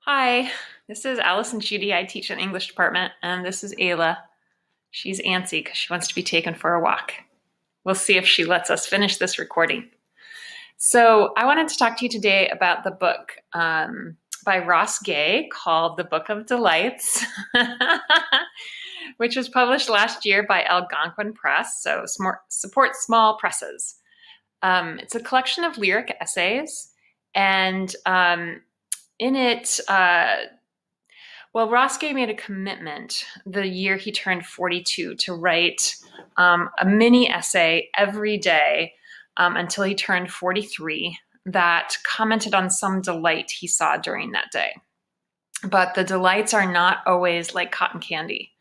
Hi, this is Allison Schuette. I teach in the English department, and this is Ayla. She's antsy because she wants to be taken for a walk. We'll see if she lets us finish this recording. So I wanted to talk to you today about the book by Ross Gay called The Book of Delights, which was published last year by Algonquin Press, so support small presses. It's a collection of lyric essays, and in it, Ross Gay made a commitment the year he turned 42 to write a mini essay every day until he turned 43 that commented on some delight he saw during that day. But the delights are not always like cotton candy.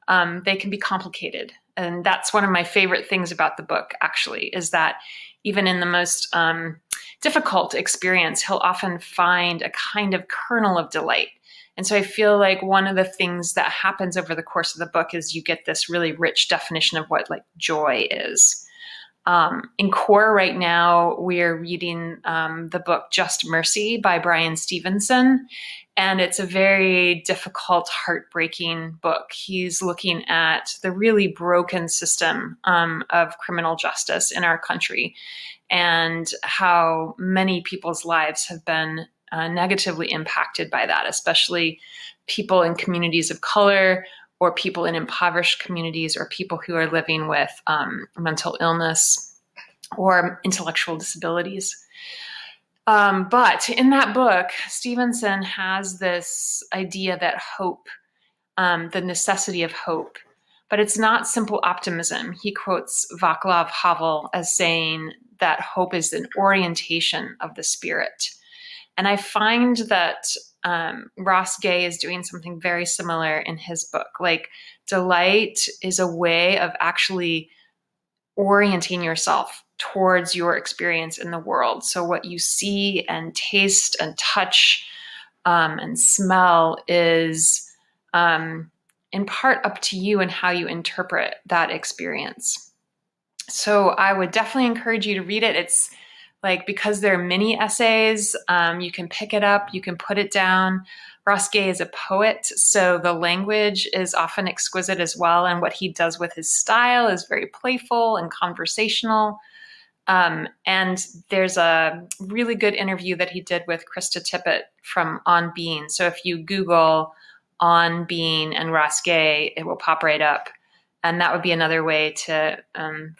They can be complicated. And that's one of my favorite things about the book, actually, is that even in the most difficult experience, he'll often find a kind of kernel of delight. And so I feel like one of the things that happens over the course of the book is you get this really rich definition of what joy is. In core right now, we're reading the book Just Mercy by Brian Stevenson. And it's a very difficult, heartbreaking book. He's looking at the really broken system of criminal justice in our country and how many people's lives have been negatively impacted by that, especially people in communities of color or people in impoverished communities or people who are living with mental illness or intellectual disabilities. But in that book, Stevenson has this idea that hope, the necessity of hope, but it's not simple optimism. He quotes Václav Havel as saying that hope is an orientation of the spirit. And I find that Ross Gay is doing something very similar in his book. Like, delight is a way of actually orienting yourself towards your experience in the world. So what you see and taste and touch and smell is in part up to you and how you interpret that experience. So I would definitely encourage you to read it. It's because they're mini essays, you can pick it up, you can put it down. Ross Gay is a poet, so the language is often exquisite as well. And what he does with his style is very playful and conversational. And there's a really good interview that he did with Krista Tippett from On Being. So if you Google On Being and Ross Gay, it will pop right up. And that would be another way to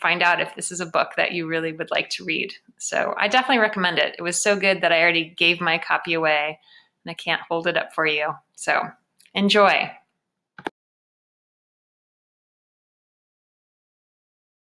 find out if this is a book that you really would like to read. So I definitely recommend it. It was so good that I already gave my copy away and I can't hold it up for you. So enjoy.